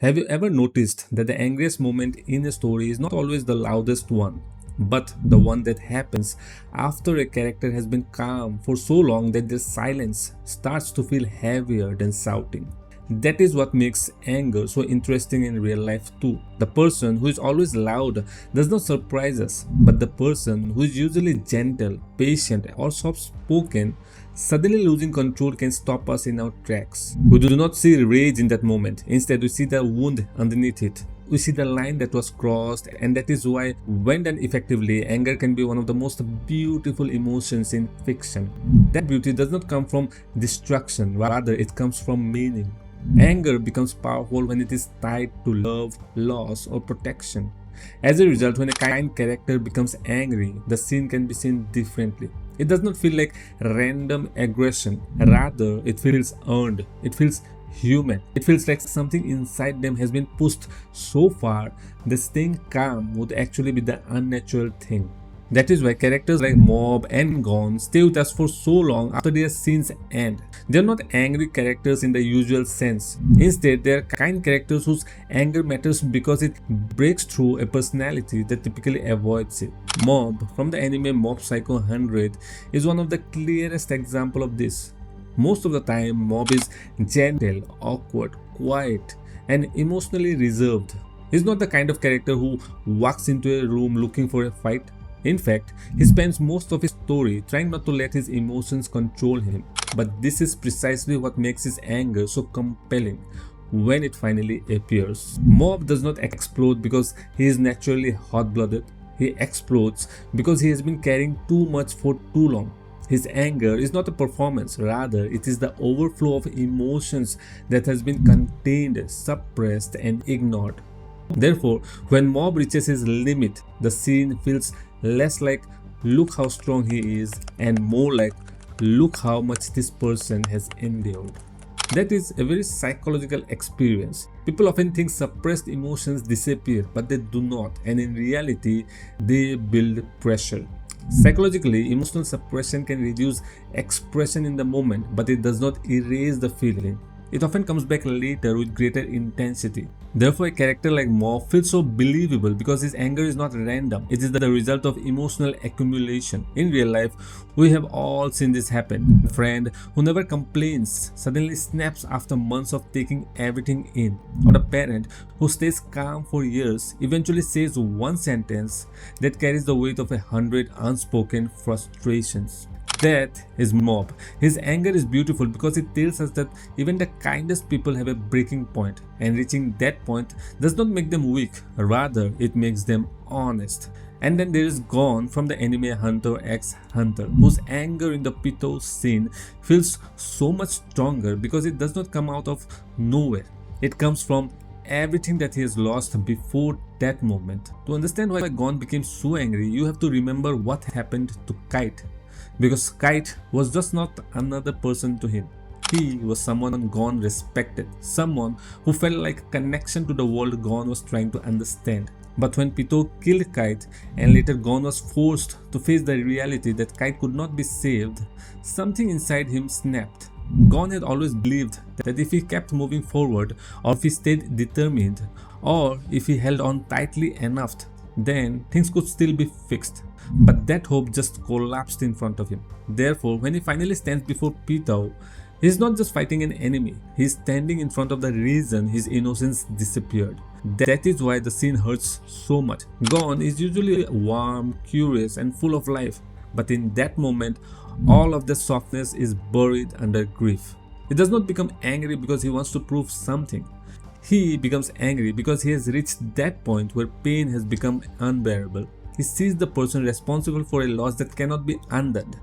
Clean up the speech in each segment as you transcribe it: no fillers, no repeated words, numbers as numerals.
Have you ever noticed that the angriest moment in a story is not always the loudest one, but the one that happens after a character has been calm for so long that their silence starts to feel heavier than shouting? That is what makes anger so interesting in real life too. The person who is always loud does not surprise us, but the person who is usually gentle, patient, or soft spoken suddenly losing control can stop us in our tracks. We do not see rage in that moment, instead, we see the wound underneath it. We see the line that was crossed, and that is why, when done effectively, anger can be one of the most beautiful emotions in fiction. That beauty does not come from destruction, rather, it comes from meaning. Anger becomes powerful when it is tied to love, loss, or protection. As a result, when a kind character becomes angry, the scene can be seen differently. It does not feel like random aggression, rather, it feels earned, it feels human. It feels like something inside them has been pushed so far that staying calm would actually be the unnatural thing. That is why characters like Mob and Gon stay with us for so long after their scenes end. They are not angry characters in the usual sense. Instead, they are kind characters whose anger matters because it breaks through a personality that typically avoids it. Mob from the anime Mob Psycho 100 is one of the clearest examples of this. Most of the time, Mob is gentle, awkward, quiet, and emotionally reserved. He's not the kind of character who walks into a room looking for a fight. In fact, he spends most of his story trying not to let his emotions control him. But this is precisely what makes his anger so compelling when it finally appears. Mob does not explode because he is naturally hot-blooded. He explodes because he has been carrying too much for too long. His anger is not a performance, rather it is the overflow of emotions that has been contained, suppressed, and ignored. Therefore, when Mob reaches his limit, the scene feels less like look how strong he is and more like look how much this person has endured. That is a very psychological experience. People often think suppressed emotions disappear, but they do not, and in reality, they build pressure. Psychologically, emotional suppression can reduce expression in the moment, but it does not erase the feeling. It often comes back later with greater intensity. Therefore, a character like Mob feels so believable because his anger is not random. It is the result of emotional accumulation. In real life, we have all seen this happen. A friend who never complains suddenly snaps after months of taking everything in. Or a parent who stays calm for years eventually says one sentence that carries the weight of 100 unspoken frustrations. That is Mob. His anger is beautiful because it tells us that even the kindest people have a breaking point, and reaching that point does not make them weak, rather, it makes them honest. And then there is Gon from the anime Hunter x Hunter, whose anger in the Pitou scene feels so much stronger because it does not come out of nowhere. It comes from everything that he has lost before that moment. To understand why Gon became so angry, you have to remember what happened to Kite. Because Kite was just not another person to him. He was someone Gon respected, someone who felt like a connection to the world Gon was trying to understand. But when Pitou killed Kite and later Gon was forced to face the reality that Kite could not be saved, something inside him snapped. Gon had always believed that if he kept moving forward, or if he stayed determined, or if he held on tightly enough, then things could still be fixed. But that hope just collapsed in front of him. Therefore, when he finally stands before Pitou, he is not just fighting an enemy, he is standing in front of the reason his innocence disappeared. That is why the scene hurts so much. Gon is usually warm, curious, and full of life, but in that moment, all of the softness is buried under grief. He does not become angry because he wants to prove something. He becomes angry because he has reached that point where pain has become unbearable. He sees the person responsible for a loss that cannot be undone,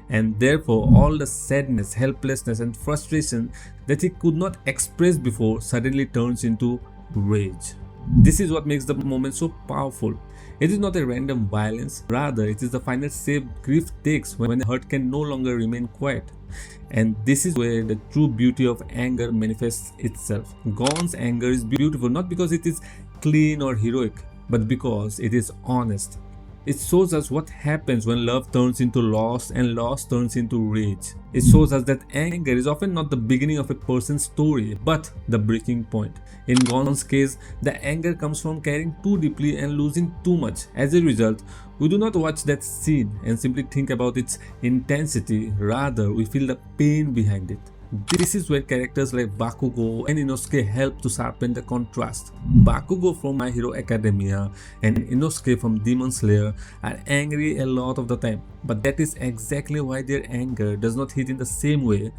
and therefore all the sadness, helplessness, and frustration that he could not express before suddenly turns into rage. This is what makes the moment so powerful. It is not a random violence, rather it is the final shape grief takes when the hurt can no longer remain quiet. And this is where the true beauty of anger manifests itself. Gon's anger is beautiful not because it is clean or heroic, but because it is honest. It shows us what happens when love turns into loss and loss turns into rage. It shows us that anger is often not the beginning of a person's story, but the breaking point. In Gon's case, the anger comes from caring too deeply and losing too much. As a result, we do not watch that scene and simply think about its intensity, rather, we feel the pain behind it. This is where characters like Bakugo and Inosuke help to sharpen the contrast. Bakugo from My Hero Academia and Inosuke from Demon Slayer are angry a lot of the time, but that is exactly why their anger does not hit in the same way,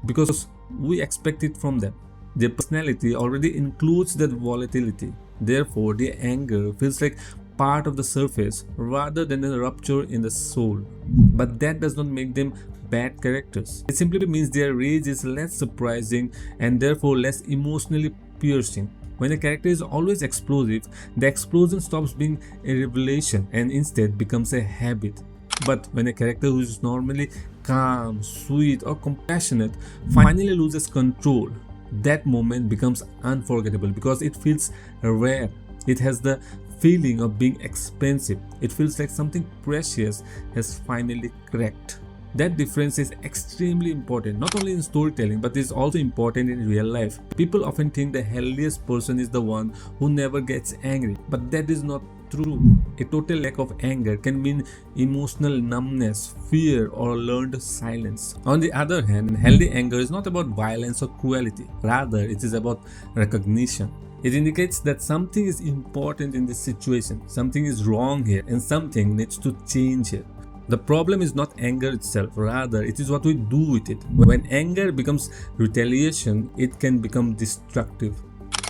because we expect it from them. Their personality already includes that volatility. Therefore, their anger feels like part of the surface rather than a rupture in the soul. But that does not make them bad characters. It simply means their rage is less surprising and therefore less emotionally piercing. When a character is always explosive, the explosion stops being a revelation and instead becomes a habit. But when a character who is normally calm, sweet, or compassionate finally loses control, that moment becomes unforgettable because it feels rare. It has the feeling of being expensive. It feels like something precious has finally cracked. That difference is extremely important, not only in storytelling, but is also important in real life. People often think the healthiest person is the one who never gets angry, but that is not true. A total lack of anger can mean emotional numbness, fear, or learned silence. On the other hand, healthy anger is not about violence or cruelty. Rather, it is about recognition. It indicates that something is important in this situation, something is wrong here, and something needs to change here. The problem is not anger itself, rather it is what we do with it. When anger becomes retaliation, it can become destructive.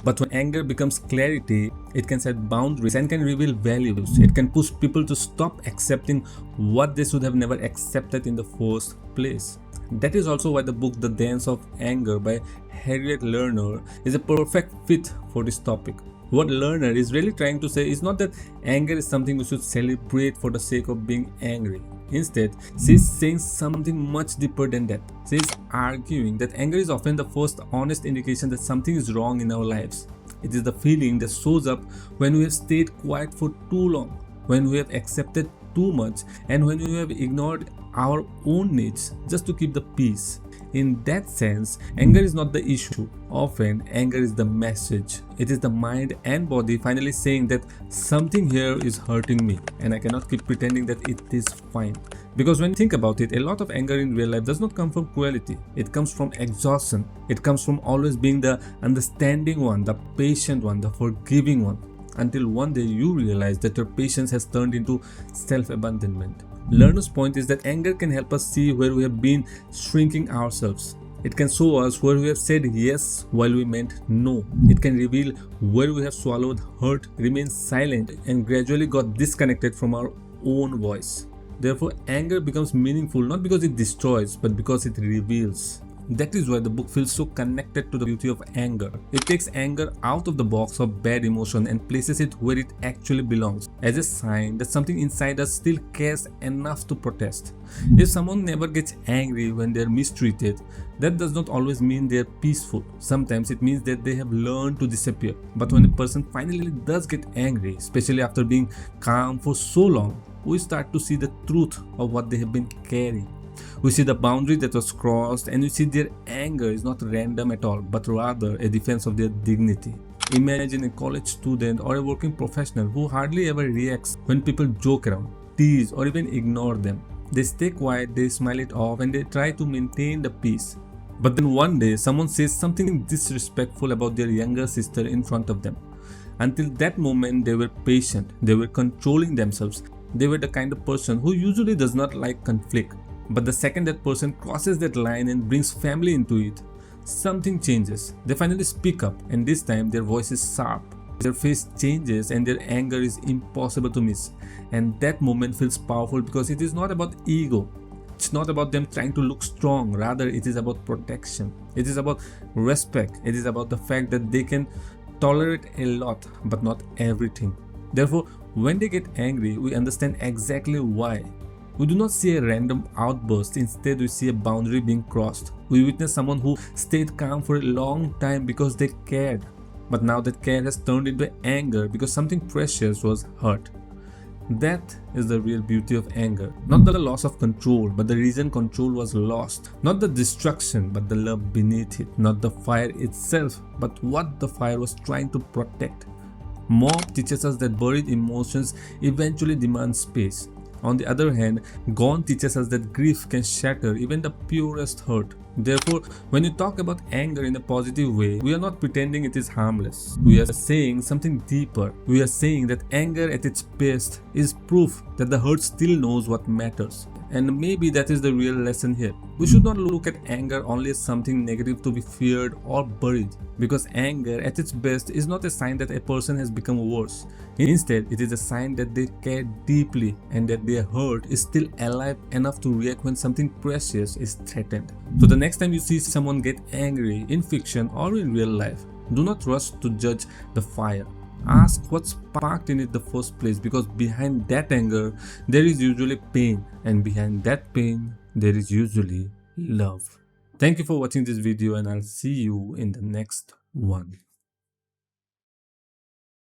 But when anger becomes clarity, it can set boundaries and can reveal values. It can push people to stop accepting what they should have never accepted in the first place. That is also why the book The Dance of Anger by Harriet Lerner is a perfect fit for this topic. What Lerner is really trying to say is not that anger is something we should celebrate for the sake of being angry. Instead, she is saying something much deeper than that. She is arguing that anger is often the first honest indication that something is wrong in our lives. It is the feeling that shows up when we have stayed quiet for too long, when we have accepted too much, and when we have ignored our own needs just to keep the peace. In that sense, anger is not the issue. Often, anger is the message. It is the mind and body finally saying that something here is hurting me and I cannot keep pretending that it is fine. Because when you think about it, a lot of anger in real life does not come from cruelty. It comes from exhaustion. It comes from always being the understanding one, the patient one, the forgiving one. Until one day you realize that your patience has turned into self-abandonment. Lerner's point is that anger can help us see where we have been shrinking ourselves. It can show us where we have said yes while we meant no. It can reveal where we have swallowed hurt, remained silent, and gradually got disconnected from our own voice. Therefore, anger becomes meaningful not because it destroys, but because it reveals. That is why the book feels so connected to the beauty of anger. It takes anger out of the box of bad emotion and places it where it actually belongs, as a sign that something inside us still cares enough to protest. If someone never gets angry when they are mistreated, that does not always mean they are peaceful. Sometimes it means that they have learned to disappear. But when a person finally does get angry, especially after being calm for so long, we start to see the truth of what they have been carrying. We see the boundary that was crossed, and we see their anger is not random at all, but rather a defense of their dignity. Imagine a college student or a working professional who hardly ever reacts when people joke around, tease, or even ignore them. They stay quiet, they smile it off, and they try to maintain the peace. But then one day, someone says something disrespectful about their younger sister in front of them. Until that moment, they were patient, they were controlling themselves. They were the kind of person who usually does not like conflict. But the second that person crosses that line and brings family into it, something changes. They finally speak up, and this time their voice is sharp. Their face changes and their anger is impossible to miss. And that moment feels powerful because it is not about ego. It's not about them trying to look strong. Rather, it is about protection. It is about respect. It is about the fact that they can tolerate a lot, but not everything. Therefore, when they get angry, we understand exactly why. We do not see a random outburst, instead we see a boundary being crossed. We witness someone who stayed calm for a long time because they cared. But now that care has turned into anger because something precious was hurt. That is the real beauty of anger. Not the loss of control, but the reason control was lost. Not the destruction, but the love beneath it. Not the fire itself, but what the fire was trying to protect. Mob teaches us that buried emotions eventually demand space. On the other hand, Gone teaches us that grief can shatter even the purest hurt. Therefore, when you talk about anger in a positive way, we are not pretending it is harmless. We are saying something deeper. We are saying that anger at its best is proof that the hurt still knows what matters. And maybe that is the real lesson here. We should not look at anger only as something negative to be feared or buried, because anger at its best is not a sign that a person has become worse. Instead, it is a sign that they care deeply and that their hurt is still alive enough to react when something precious is threatened. So the next time you see someone get angry in fiction or in real life, do not rush to judge the fire. Ask what sparked in it in the first place, because behind that anger there is usually pain, and behind that pain there is usually love. Thank you for watching this video, and I'll see you in the next one.